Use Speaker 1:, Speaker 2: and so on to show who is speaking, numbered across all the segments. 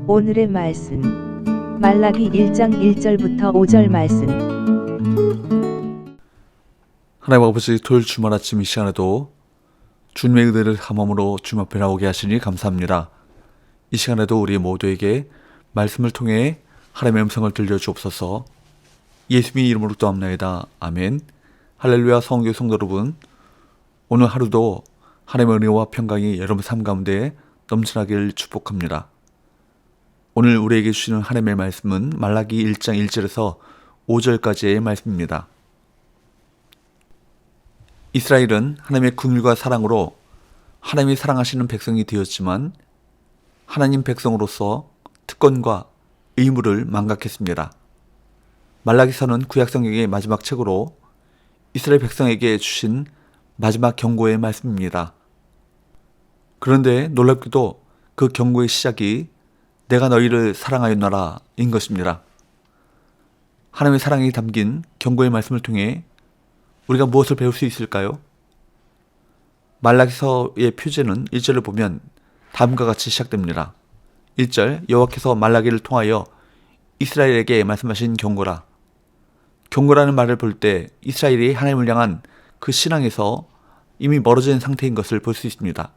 Speaker 1: 오늘의 말씀 말라기 1장 1절부터 5절 말씀.
Speaker 2: 하나님 아버지, 토요일 주말 아침 이 시간에도 주님의 은혜를 함함으로 주님 앞에 나오게 하시니 감사합니다. 이 시간에도 우리 모두에게 말씀을 통해 하나님의 음성을 들려주옵소서. 예수님의 이름으로 기도합나이다. 아멘. 할렐루야. 성교 성도 여러분, 오늘 하루도 하나님의 은혜와 평강이 여러분 삶 가운데 넘쳐나길 축복합니다. 오늘 우리에게 주시는 하나님의 말씀은 말라기 1장 1절에서 5절까지의 말씀입니다. 이스라엘은 하나님의 긍휼과 사랑으로 하나님이 사랑하시는 백성이 되었지만 하나님 백성으로서 특권과 의무를 망각했습니다. 말라기서는 구약성경의 마지막 책으로 이스라엘 백성에게 주신 마지막 경고의 말씀입니다. 그런데 놀랍게도 그 경고의 시작이 내가 너희를 사랑하였노라 인 것입니다. 하나님의 사랑이 담긴 경고의 말씀을 통해 우리가 무엇을 배울 수 있을까요? 말라기서의 표제는 1절을 보면 다음과 같이 시작됩니다. 1절, 여호와께서 말라기를 통하여 이스라엘에게 말씀하신 경고라. 경고라는 말을 볼 때 이스라엘이 하나님을 향한 그 신앙에서 이미 멀어진 상태인 것을 볼 수 있습니다.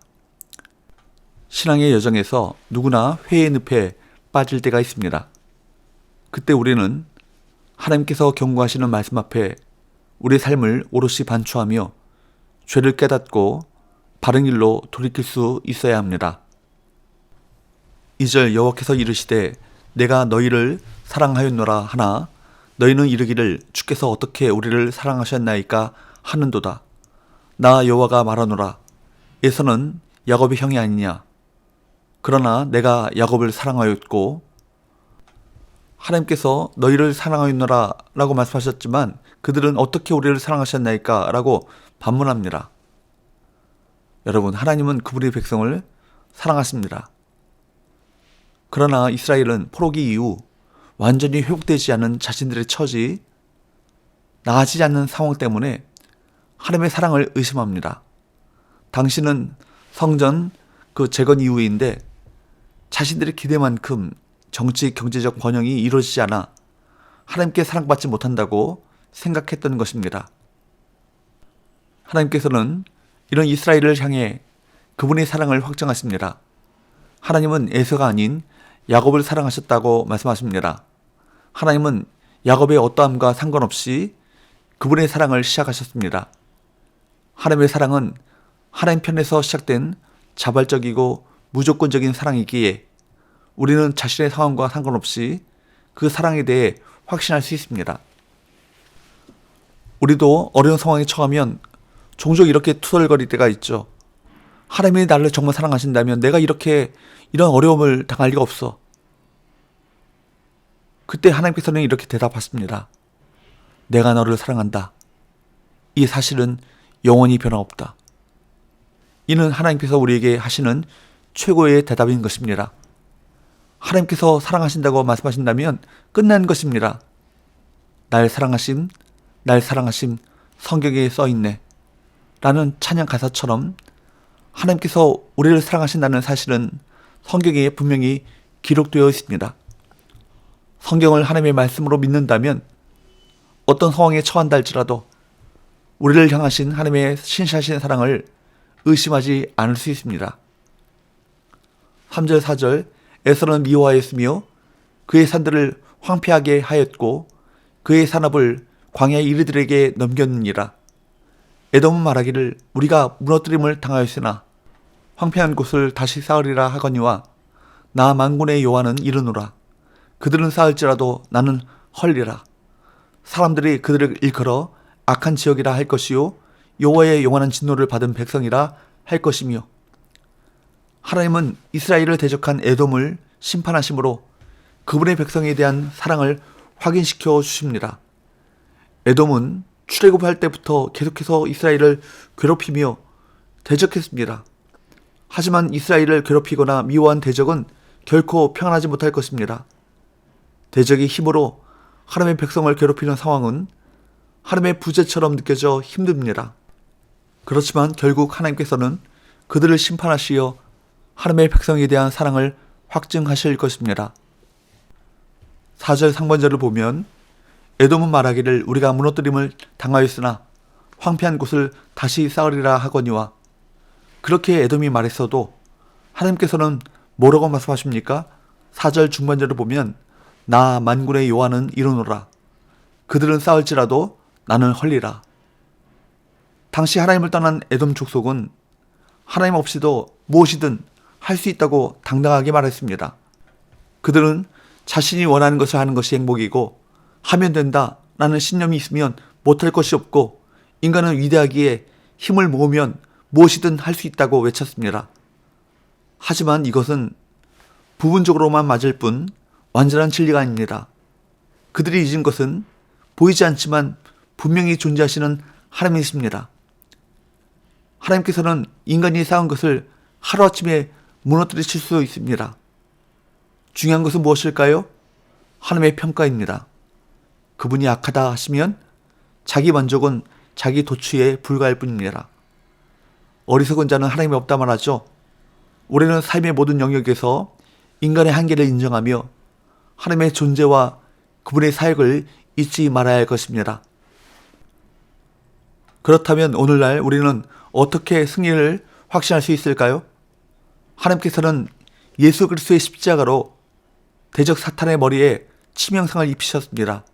Speaker 2: 신앙의 여정에서 누구나 회의 늪에 빠질 때가 있습니다. 그때 우리는 하나님께서 경고하시는 말씀 앞에 우리의 삶을 오롯이 반추하며 죄를 깨닫고 바른 길로 돌이킬 수 있어야 합니다. 2절, 여호와께서 이르시되 내가 너희를 사랑하였노라 하나 너희는 이르기를 주께서 어떻게 우리를 사랑하셨나이까 하는도다. 나 여호와가 말하노라. 에서는 야곱의 형이 아니냐. 그러나 내가 야곱을 사랑하였고, 하나님께서 너희를 사랑하였노라 라고 말씀하셨지만 그들은 어떻게 우리를 사랑하셨나이까 라고 반문합니다. 여러분, 하나님은 그분의 백성을 사랑하십니다. 그러나 이스라엘은 포로기 이후 완전히 회복되지 않은 자신들의 처지, 나아지지 않는 상황 때문에 하나님의 사랑을 의심합니다. 당시는 성전 그 재건 이후인데 자신들의 기대만큼 정치, 경제적 번영이 이루어지지 않아 하나님께 사랑받지 못한다고 생각했던 것입니다. 하나님께서는 이런 이스라엘을 향해 그분의 사랑을 확정하십니다. 하나님은 에서가 아닌 야곱을 사랑하셨다고 말씀하십니다. 하나님은 야곱의 어떠함과 상관없이 그분의 사랑을 시작하셨습니다. 하나님의 사랑은 하나님 편에서 시작된 자발적이고 무조건적인 사랑이기에 우리는 자신의 상황과 상관없이 그 사랑에 대해 확신할 수 있습니다. 우리도 어려운 상황에 처하면 종종 이렇게 투덜거릴 때가 있죠. 하나님이 나를 정말 사랑하신다면 내가 이런 어려움을 당할 리가 없어. 그때 하나님께서는 이렇게 대답하십니다. 내가 너를 사랑한다. 이 사실은 영원히 변함없다. 이는 하나님께서 우리에게 하시는 최고의 대답인 것입니다. 하나님께서 사랑하신다고 말씀하신다면 끝난 것입니다. 날 사랑하심 성경에 써있네 라는 찬양 가사처럼 하나님께서 우리를 사랑하신다는 사실은 성경에 분명히 기록되어 있습니다. 성경을 하나님의 말씀으로 믿는다면 어떤 상황에 처한다 할지라도 우리를 향하신 하나님의 신실하신 사랑을 의심하지 않을 수 있습니다. 3절 4절, 에서는 미워하였으며 그의 산들을 황폐하게 하였고 그의 산업을 광야의 이르들에게 넘겼느니라. 에돔은 말하기를 우리가 무너뜨림을 당하였으나 황폐한 곳을 다시 쌓으리라 하거니와 나 만군의 여호와는 이르노라. 그들은 쌓을지라도 나는 헐리라. 사람들이 그들을 일컬어 악한 지역이라 할 것이요 여호와의 영원한 진노를 받은 백성이라 할 것이며, 하나님은 이스라엘을 대적한 에돔을 심판하심으로 그분의 백성에 대한 사랑을 확인시켜 주십니다. 에돔은 출애굽할 때부터 계속해서 이스라엘을 괴롭히며 대적했습니다. 하지만 이스라엘을 괴롭히거나 미워한 대적은 결코 평안하지 못할 것입니다. 대적의 힘으로 하나님의 백성을 괴롭히는 상황은 하나님의 부재처럼 느껴져 힘듭니다. 그렇지만 결국 하나님께서는 그들을 심판하시어 하나님의 백성에 대한 사랑을 확증하실 것입니다. 4절 상반절을 보면 에돔은 말하기를 우리가 무너뜨림을 당하였으나 황폐한 곳을 다시 쌓으리라 하거니와, 그렇게 에돔이 말했어도 하나님께서는 뭐라고 말씀하십니까? 4절 중반절을 보면 나 만군의 여호와는 이르노라. 그들은 쌓을지라도 나는 헐리라. 당시 하나님을 떠난 에돔 족속은 하나님 없이도 무엇이든 할 수 있다고 당당하게 말했습니다. 그들은 자신이 원하는 것을 하는 것이 행복이고 하면 된다 라는 신념이 있으면 못할 것이 없고 인간은 위대하기에 힘을 모으면 무엇이든 할 수 있다고 외쳤습니다. 하지만 이것은 부분적으로만 맞을 뿐 완전한 진리가 아닙니다. 그들이 잊은 것은 보이지 않지만 분명히 존재하시는 하나님이십니다. 하나님께서는 인간이 쌓은 것을 하루아침에 무너뜨리실 수 있습니다. 중요한 것은 무엇일까요? 하나님의 평가입니다. 그분이 악하다 하시면 자기 만족은 자기 도취에 불과할 뿐입니다. 어리석은 자는 하나님이 없다 말하죠. 우리는 삶의 모든 영역에서 인간의 한계를 인정하며 하나님의 존재와 그분의 사역을 잊지 말아야 할 것입니다. 그렇다면 오늘날 우리는 어떻게 승리를 확신할 수 있을까요? 하나님께서는 예수 그리스도의 십자가로 대적 사탄의 머리에 치명상을 입히셨습니다.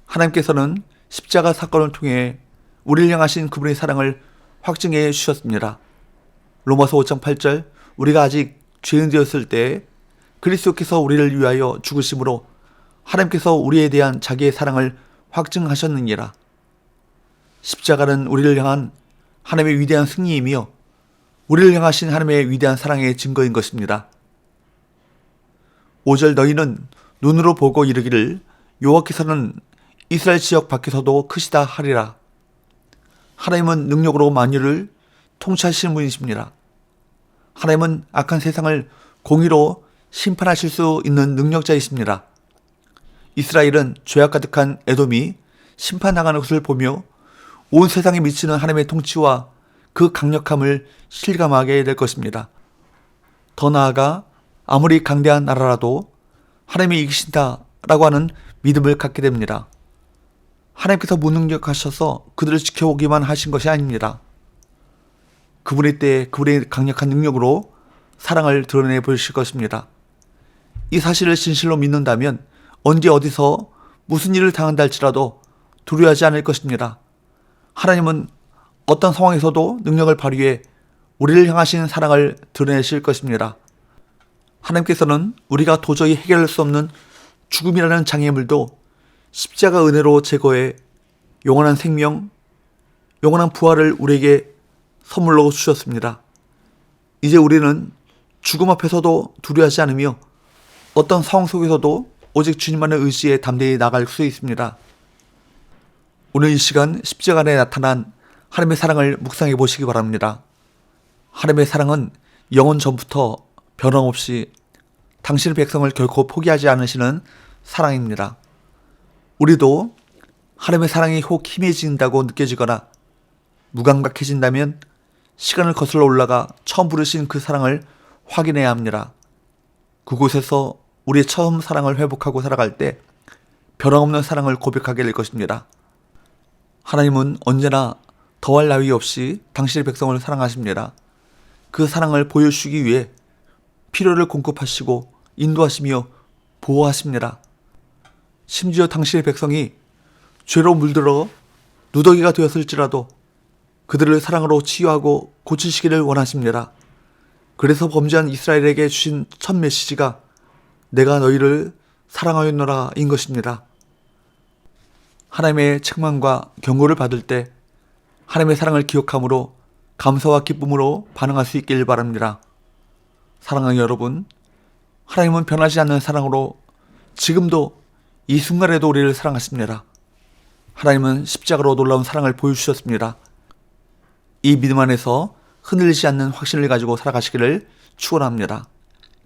Speaker 2: 하나님께서는 십자가 사건을 통해 우리를 향하신 그분의 사랑을 확증해 주셨습니다. 로마서 5장 8절 우리가 아직 죄인 되었을 때 그리스도께서 우리를 위하여 죽으심으로 하나님께서 우리에 대한 자기의 사랑을 확증하셨느니라. 십자가는 우리를 향한 하나님의 위대한 승리이며 우리를 향하신 하나님의 위대한 사랑의 증거인 것입니다. 5절 너희는 눈으로 보고 이르기를 여호와께서는 이스라엘 지역 밖에서도 크시다 하리라. 하나님은 능력으로 만유를 통치하시는 분이십니다. 하나님은 악한 세상을 공의로 심판하실 수 있는 능력자이십니다. 이스라엘은 죄악 가득한 에돔이 심판당하는 것을 보며 온 세상에 미치는 하나님의 통치와 그 강력함을 실감하게 될 것입니다. 더 나아가 아무리 강대한 나라라도 하나님이 이기신다라고 하는 믿음을 갖게 됩니다. 하나님께서 무능력하셔서 그들을 지켜오기만 하신 것이 아닙니다. 그분의 때에 그분의 강력한 능력으로 사랑을 드러내 보이실 것입니다. 이 사실을 진실로 믿는다면 언제 어디서 무슨 일을 당한다 할지라도 두려워하지 않을 것입니다. 하나님은 어떤 상황에서도 능력을 발휘해 우리를 향하신 사랑을 드러내실 것입니다. 하나님께서는 우리가 도저히 해결할 수 없는 죽음이라는 장애물도 십자가 은혜로 제거해 영원한 생명, 영원한 부활을 우리에게 선물로 주셨습니다. 이제 우리는 죽음 앞에서도 두려워하지 않으며 어떤 상황 속에서도 오직 주님만을 의지해 담대히 나갈 수 있습니다. 오늘 이 시간 십자가 안에 나타난 하나님의 사랑을 묵상해 보시기 바랍니다. 하나님의 사랑은 영원 전부터 변함없이 당신의 백성을 결코 포기하지 않으시는 사랑입니다. 우리도 하나님의 사랑이 혹 희미해진다고 느껴지거나 무감각해진다면 시간을 거슬러 올라가 처음 부르신 그 사랑을 확인해야 합니다. 그곳에서 우리의 처음 사랑을 회복하고 살아갈 때 변함없는 사랑을 고백하게 될 것입니다. 하나님은 언제나 더할 나위 없이 당신의 백성을 사랑하십니다. 그 사랑을 보여주시기 위해 필요를 공급하시고 인도하시며 보호하십니다. 심지어 당신의 백성이 죄로 물들어 누더기가 되었을지라도 그들을 사랑으로 치유하고 고치시기를 원하십니다. 그래서 범죄한 이스라엘에게 주신 첫 메시지가 내가 너희를 사랑하였노라 인 것입니다. 하나님의 책망과 경고를 받을 때 하나님의 사랑을 기억함으로 감사와 기쁨으로 반응할 수 있길 바랍니다. 사랑하는 여러분, 하나님은 변하지 않는 사랑으로 지금도 이 순간에도 우리를 사랑하십니다. 하나님은 십자가로 놀라운 사랑을 보여주셨습니다. 이 믿음 안에서 흔들리지 않는 확신을 가지고 살아가시기를 축원합니다.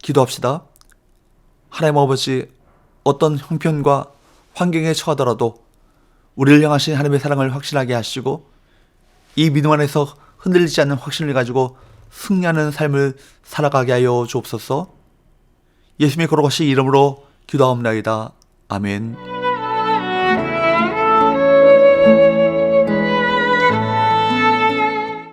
Speaker 2: 기도합시다. 하나님 아버지, 어떤 형편과 환경에 처하더라도 우리를 향하신 하나님의 사랑을 확신하게 하시고 이 믿음 안에서 흔들리지 않는 확신을 가지고 승리하는 삶을 살아가게 하여 주옵소서. 예수님의 거룩하신 이름으로 기도하옵나이다. 아멘.